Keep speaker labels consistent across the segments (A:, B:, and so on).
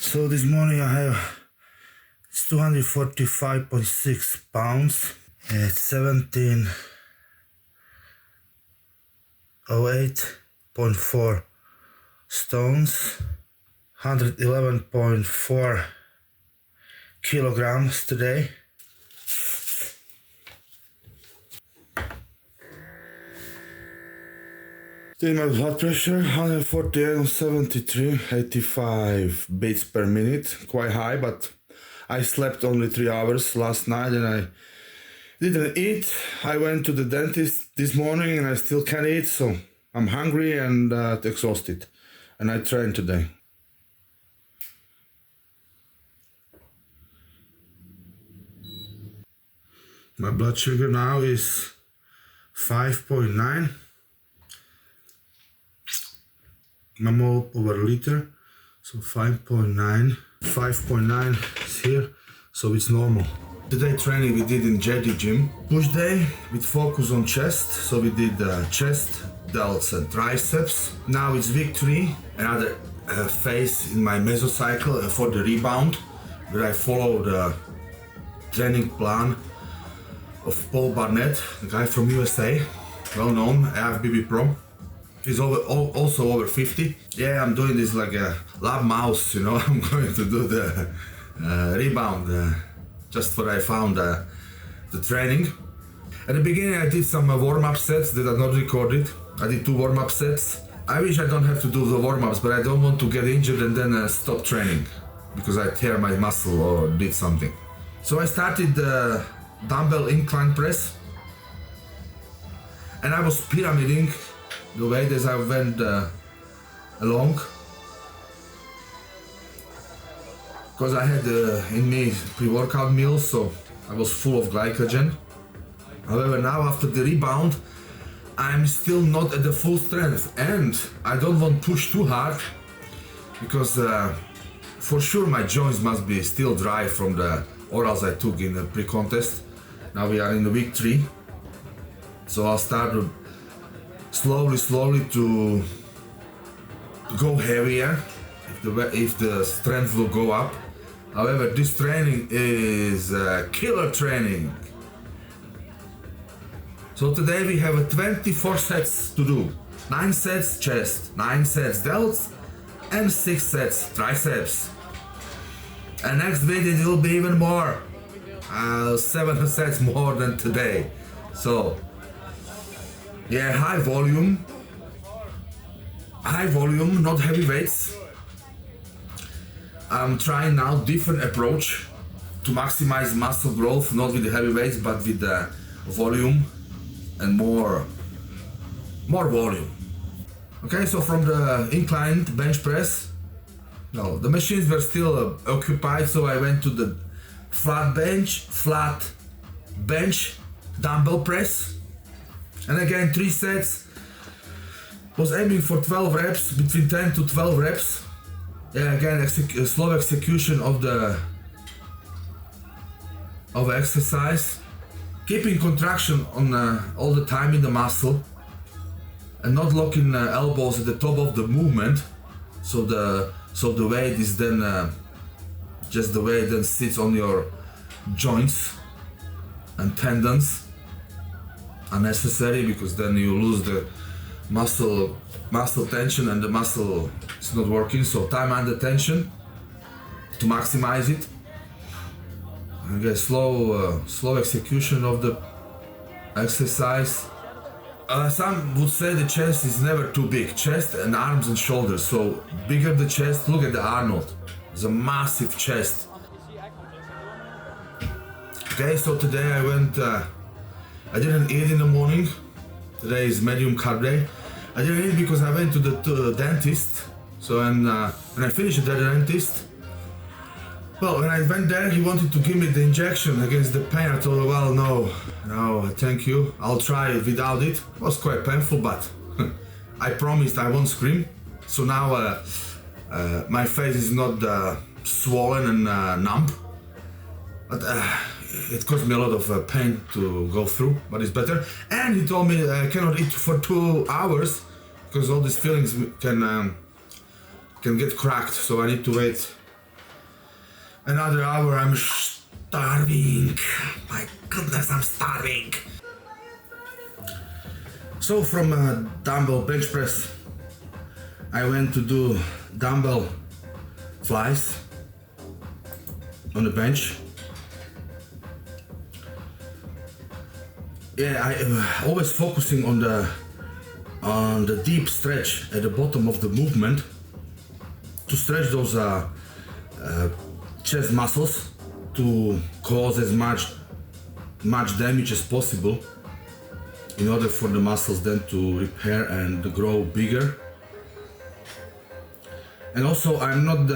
A: So this morning I have 245.6 pounds at 1708.4 stones, 111.4 kilograms today. Still my blood pressure 148/73, 85 beats per minute, quite high, but I slept only 3 hours last night and I didn't eat. I went to the dentist this morning and I still can't eat, so I'm hungry and exhausted, and I trained today. My blood sugar now is 5.9 mmol over liter, so 5.9 is here, so it's normal. Today training we did in JD gym, push day with focus on chest, so we did chest, delts and triceps. Now it's week 3, another phase in my mesocycle for the rebound, where I follow the training plan of Paul Barnett, the guy from USA, well known AFBB pro. He's also over 50. Yeah, I'm doing this like a lab mouse, you know. I'm going to do the rebound, just what I found the training. At the beginning I did some warm-up sets that are not recorded. I did 2 warm-up sets. I wish I don't have to do the warm-ups, but I don't want to get injured and then stop training because I tear my muscle or did something. So I started the dumbbell incline press, and I was pyramiding the weight as I went along, because I had in me pre-workout meals, so I was full of glycogen. However, now after the rebound, I'm still not at the full strength, and I don't want to push too hard because for sure my joints must be still dry from the orals I took in the pre-contest. Now we are in the week 3, so I'll start slowly to go heavier if the strength will go up. However, this training is killer training. So today we have 24 sets to do. 9 sets chest, 9 sets delts, and 6 sets triceps. And next video it will be even more. 7 sets more than today. So yeah, high volume, not heavy weights. I'm trying now different approach to maximize muscle growth, not with the heavy weights, but with the volume and more volume. Okay, so from the inclined bench press, no, the machines were still occupied, so I went to the flat bench dumbbell press. And again, 3 sets. Was aiming for 12 reps, between 10 to 12 reps. Yeah, again, slow execution of the exercise, keeping contraction on all the time in the muscle, and not locking elbows at the top of the movement. So the weight is then just the way it then sits on your joints and tendons. Unnecessary, because then you lose the muscle tension and the muscle is not working. So time under tension to maximize it. Okay, slow execution of the exercise. Some would say the chest is never too big. Chest and arms and shoulders. So bigger the chest. Look at the Arnold. It's a massive chest. Okay, so today I went. I didn't eat in the morning. Today is medium carb day. I didn't eat because I went to the dentist. So when I finished at the dentist, well, when I went there, he wanted to give me the injection against the pain. I told him, well, no, thank you. I'll try it without it. It was quite painful, but I promised I won't scream. So now my face is not swollen and numb. But it caused me a lot of pain to go through, but it's better. And he told me I cannot eat for 2 hours because all these feelings can get cracked. So I need to wait Another hour, I'm starving. My goodness, I'm starving. So from dumbbell bench press, I went to do dumbbell flies on the bench. Yeah, I always focusing on the deep stretch at the bottom of the movement to stretch those chest muscles to cause as much damage as possible in order for the muscles then to repair and grow bigger. And also I'm not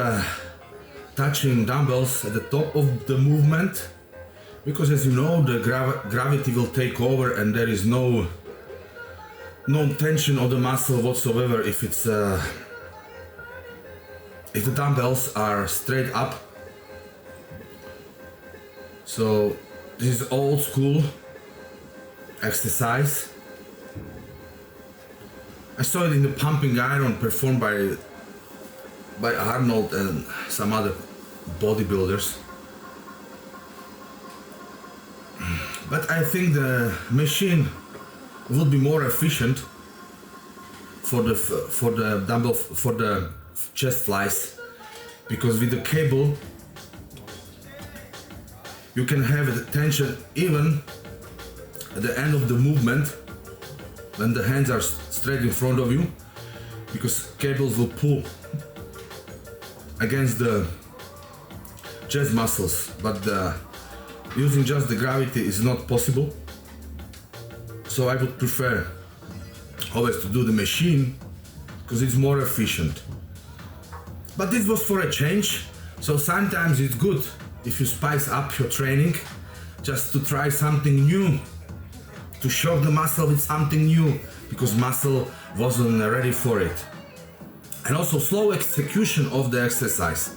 A: touching dumbbells at the top of the movement, because as you know, the gravity will take over and there is no tension of the muscle whatsoever if it's if the dumbbells are straight up. So this is old school exercise. I saw it in the pumping iron performed by Arnold and some other bodybuilders. But I think the machine will be more efficient for the dumbbell, for the chest flies, because with the cable you can have the tension even at the end of the movement when the hands are straight in front of you, because cables will pull against the chest muscles, but using just the gravity is not possible. So I would prefer always to do the machine because it's more efficient. But this was for a change, so sometimes it's good if you spice up your training just to try something new, to shock the muscle with something new, because muscle wasn't ready for it. And also slow execution of the exercise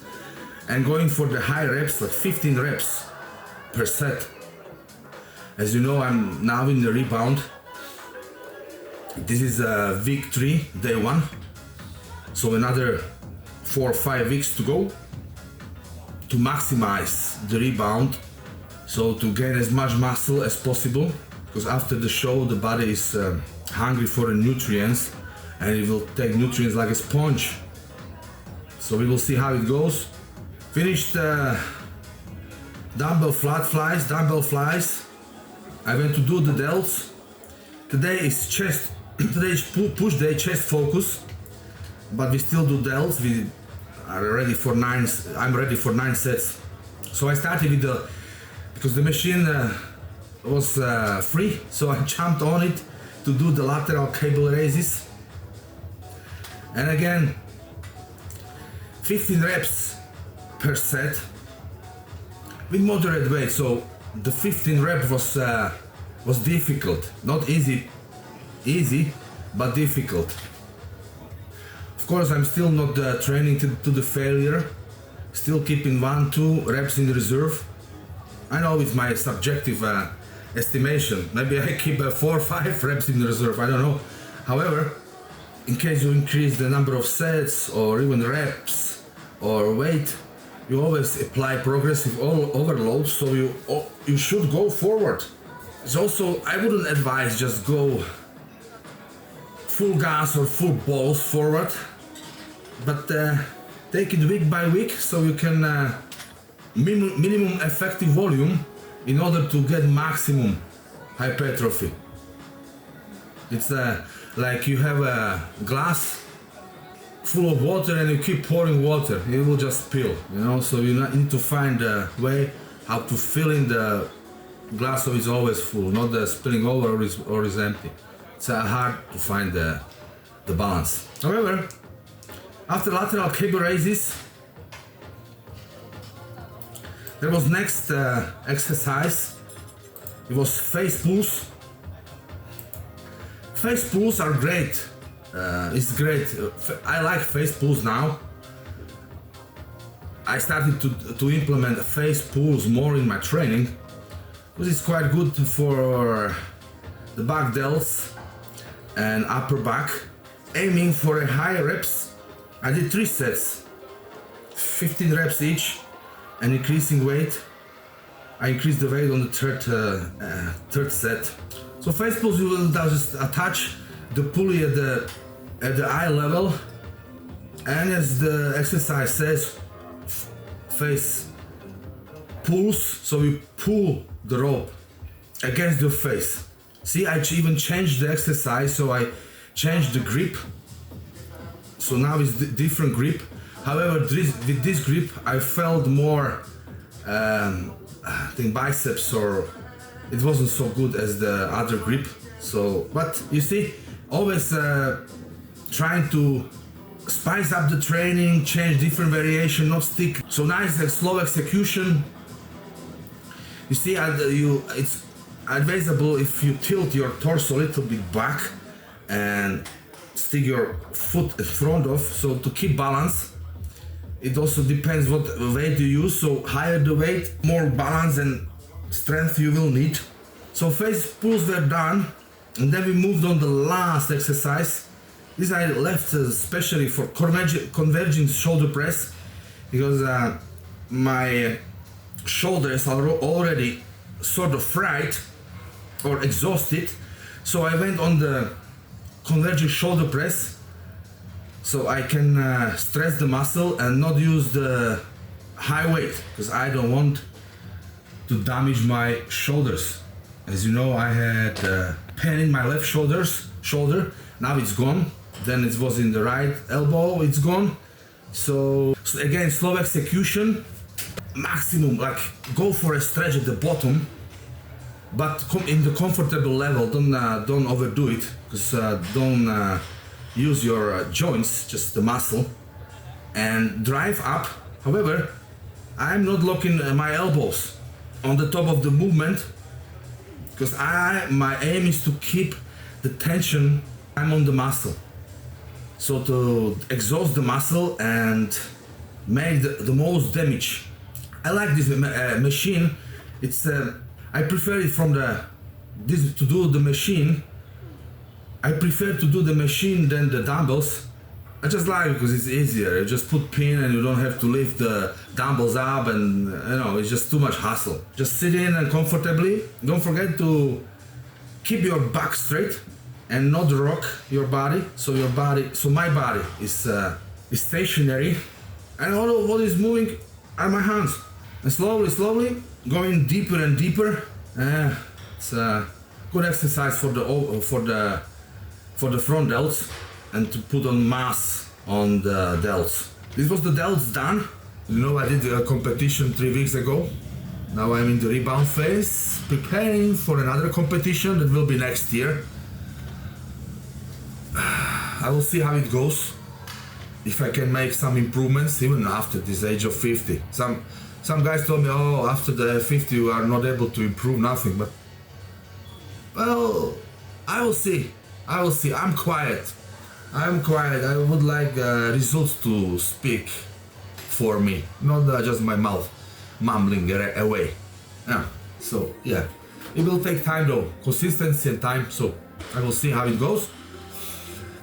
A: and going for the high reps, like 15 reps per set. As you know, I'm now in the rebound. This is week 3, day 1. So another 4 or 5 weeks to go to maximize the rebound. So to gain as much muscle as possible, because after the show the body is hungry for the nutrients and it will take nutrients like a sponge. So we will see how it goes. Finished dumbbell flat flies, dumbbell flies. I went to do the delts. Today is chest, today is push day, chest focus, but we still do delts. We are ready for 9, I'm ready for 9 sets. So I started with because the machine was free, so I jumped on it to do the lateral cable raises. And again, 15 reps per set with moderate weight. So the 15 rep was difficult, not easy, but difficult. Of course, I'm still not training to the failure, still keeping 1-2 reps in reserve. I know it's my subjective estimation, maybe I keep 4 or 5 reps in reserve, I don't know. However, in case you increase the number of sets or even reps or weight, you always apply progressive overload, so you should go forward. It's also, I wouldn't advise just go full gas or full balls forward, but take it week by week so you can minimum effective volume in order to get maximum hypertrophy. It's like you have a glass full of water and you keep pouring water, it will just spill, you know, so you need to find a way how to fill in the glass so it's always full, not spilling over or is empty. It's hard to find the balance. However, after lateral cable raises, there was next exercise. It was face pulls. Face pulls are great. It's great. I like face pulls now. I started to implement face pulls more in my training because it's quite good for the back delts and upper back. Aiming for a high reps. I did 3 sets, 15 reps each, and increasing weight. I increased the weight on the third set. So face pulls, you will just attach the pulley at the eye level, and as the exercise says, face pulls, so you pull the rope against your face. See, I even changed the exercise, so I changed the grip. So now it's different grip. However, with this grip, I felt more, I think biceps, or it wasn't so good as the other grip. So, but you see, always trying to spice up the training, change different variation, not stick. So nice, like slow execution. You see, it's advisable if you tilt your torso a little bit back and stick your foot in front of, so to keep balance. It also depends what weight you use, so higher the weight, more balance and strength you will need. So face pulls were done, and then we moved on the last exercise. This I left especially for converging shoulder press, because my shoulders are already sort of fried or exhausted. So I went on the converging shoulder press, so I can stress the muscle and not use the high weight, because I don't want to damage my shoulders. As you know, I had pain in my left shoulder, now it's gone. Then it was in the right elbow, it's gone. So again, slow execution, maximum, like go for a stretch at the bottom, but come in the comfortable level. Don't overdo it, because don't use your joints, just the muscle, and drive up. However, I'm not locking my elbows on the top of the movement, because my aim is to keep the tension. I'm on the muscle, so to exhaust the muscle and make the most damage. I like this machine. It's I prefer it from to do the machine. I prefer to do the machine than the dumbbells. I just like it because it's easier. You just put pin and you don't have to lift the dumbbells up, and it's just too much hassle. Just sit in and comfortably. Don't forget to keep your back straight and not rock your body. So my body is stationary, and all what is moving are my hands. And slowly going deeper and deeper. It's a good exercise for the front delts, and to put on mass on the delts. This was the delts done. I did a competition 3 weeks ago. Now I'm in the rebound phase, preparing for another competition that will be next year. I will see how it goes, if I can make some improvements even after this age of 50. Some guys told me, oh, after the 50 you are not able to improve nothing, but well, I will see. I'm quiet. I would like results to speak for me, not just my mouth mumbling away. So yeah, it will take time though, consistency and time. So I will see how it goes.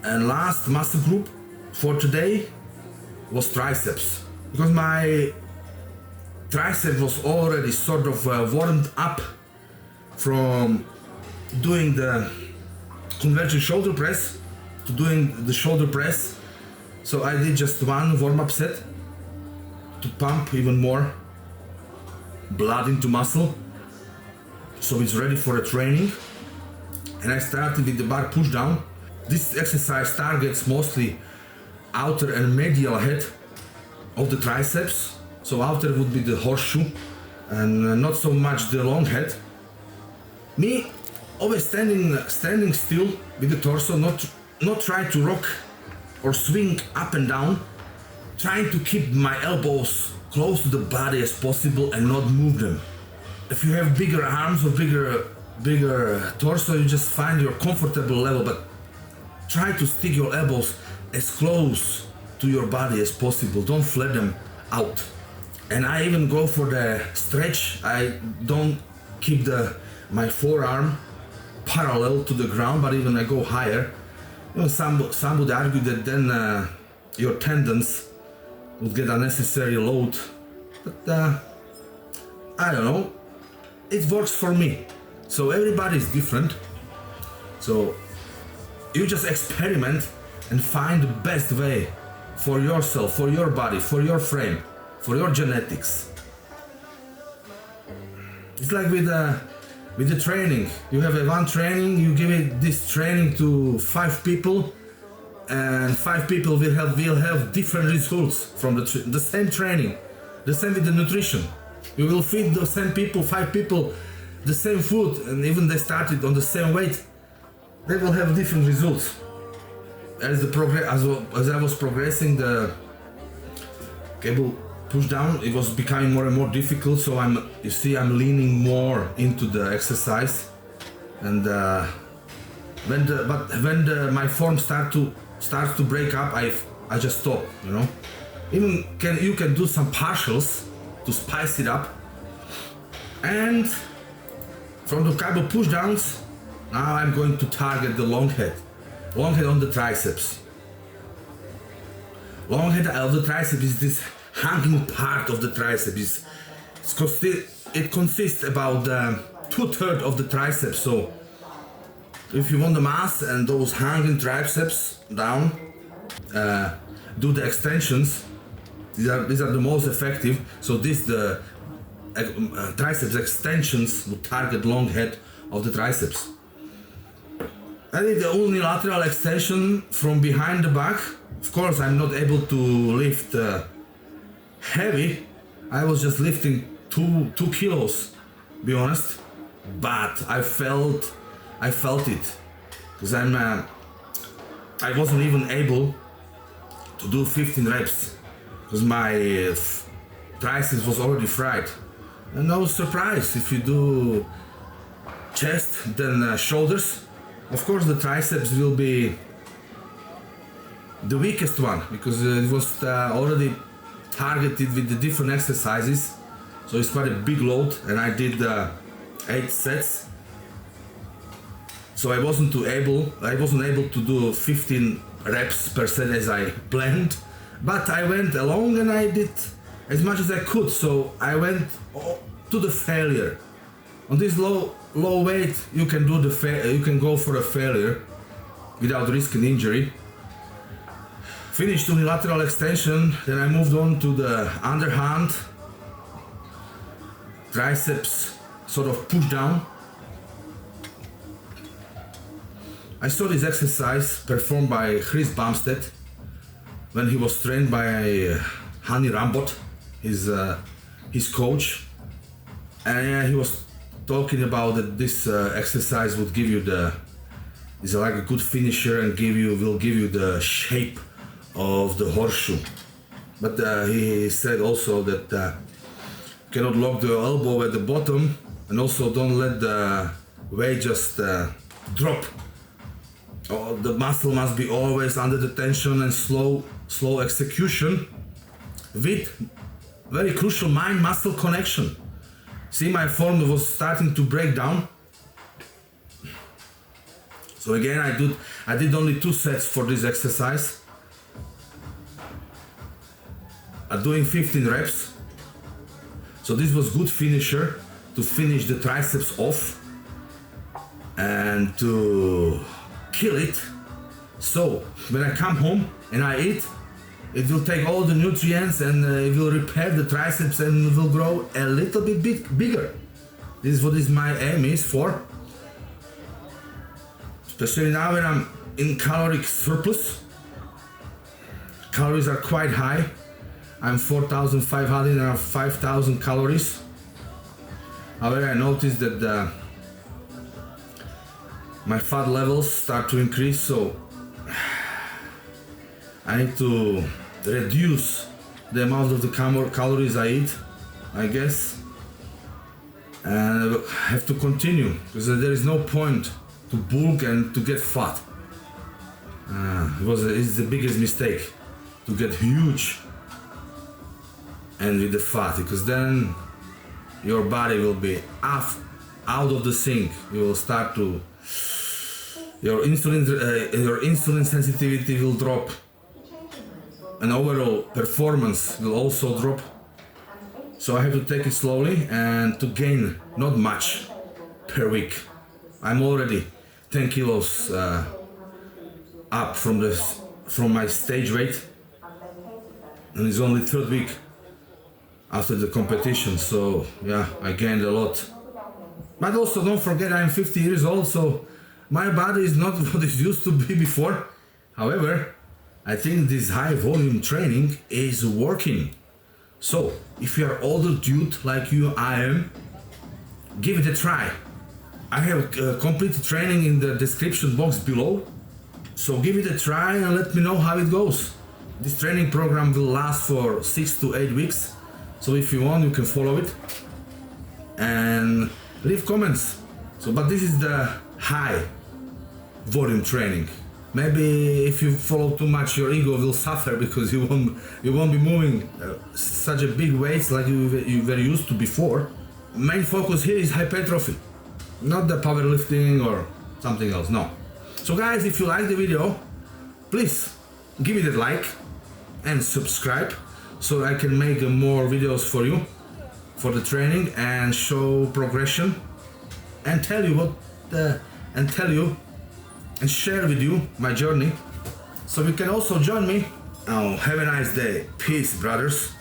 A: And last muscle group for today was triceps, because my tricep was already sort of warmed up from doing the converging shoulder press to doing the shoulder press. So I did just one warm-up set to pump even more blood into muscle, so it's ready for a training. And I started with the bar pushdown. This exercise targets mostly outer and medial head of the triceps. So outer would be the horseshoe, and not so much the long head. Me always standing still with the torso, not try to rock or swing up and down, trying to keep my elbows close to the body as possible and not move them. If you have bigger arms or bigger torso, you just find your comfortable level, but try to stick your elbows as close to your body as possible. Don't flat them out. And I even go for the stretch. I don't keep my forearm parallel to the ground, but even I go higher. Some would argue that then your tendons would get unnecessary load but I don't know, it works for me. So everybody is different. So you just experiment and find the best way for yourself, for your body, for your frame, for your genetics. It's like with the training. You have one training, you give it this training to 5 people, and 5 people will have different results from the same training. The same with the nutrition. You will feed the same people, 5 people, the same food, and even they started on the same weight, they will have different results. As I was progressing the cable push down, it was becoming more and more difficult. So I'm leaning more into the exercise, and when my form starts to break up, I just stop. You know, even you can do some partials to spice it up. And from the cable push downs, now I'm going to target the long head on the triceps. Long head of the triceps is this hanging part of the triceps. It consists about 2/3 of the triceps. So if you want the mass and those hanging triceps down, do the extensions. These are the most effective. So the triceps extensions will target long head of the triceps. I did the only lateral extension from behind the back. Of course, I'm not able to lift heavy. I was just lifting 2 kilos, be honest. But I felt it, because I wasn't even able to do 15 reps because my triceps was already fried. And I was surprised. If you do chest, then shoulders, of course the triceps will be the weakest one, because it was already targeted with the different exercises. So it's quite a big load, and I did 8 sets. So I wasn't able to do 15 reps per set as I planned, but I went along and I did as much as I could. So I went to the failure. On this low weight, you can go for a failure without risking injury. Finished unilateral extension, then I moved on to the underhand triceps sort of push down. I saw this exercise performed by Chris Bumstead when he was trained by Hani Rambot, his coach, and he was talking about that this exercise would give you is like a good finisher and will give you the shape of the horseshoe. But he said also that you cannot lock the elbow at the bottom, and also don't let the weight just drop. The muscle must be always under the tension, and slow execution with very crucial mind-muscle connection. See, my form was starting to break down. So again, I did only 2 sets for this exercise. Doing 15 reps. So this was good finisher to finish the triceps off and to kill it. So when I come home and I eat, it will take all the nutrients and it will repair the triceps and will grow a little bit bigger. This is what my aim is for. Especially now when I'm in caloric surplus. Calories are quite high. I'm 4,500 and I have 5,000 calories. However, I noticed that my fat levels start to increase, so I need to reduce the amount of the calories I eat, I guess, and I have to continue, because there is no point to bulk and to get fat. It's the biggest mistake to get huge and with the fat, because then your body will be out of the sync. You will start to your insulin sensitivity will drop, and overall performance will also drop. So I have to take it slowly and to gain not much per week. I'm already 10 kilos up from my stage weight, and it's only third week after the competition, so yeah, I gained a lot. But also don't forget I'm 50 years old, so my body is not what it used to be before. However, I think this high volume training is working. So if you are older dude like I am, give it a try. I have complete training in the description box below, so give it a try and let me know how it goes. This training program will last for 6 to 8 weeks, so if you want you can follow it and leave comments. So, but this is the high volume training. Maybe if you follow too much, your ego will suffer because you won't be moving such a big weights like you were used to before. Main focus here is hypertrophy, not the powerlifting or something else, no. So guys, if you like the video, please give it a like and subscribe so I can make more videos for you for the training and show progression and tell you and share with you my journey, so you can also join me. Oh, have a nice day. Peace, brothers.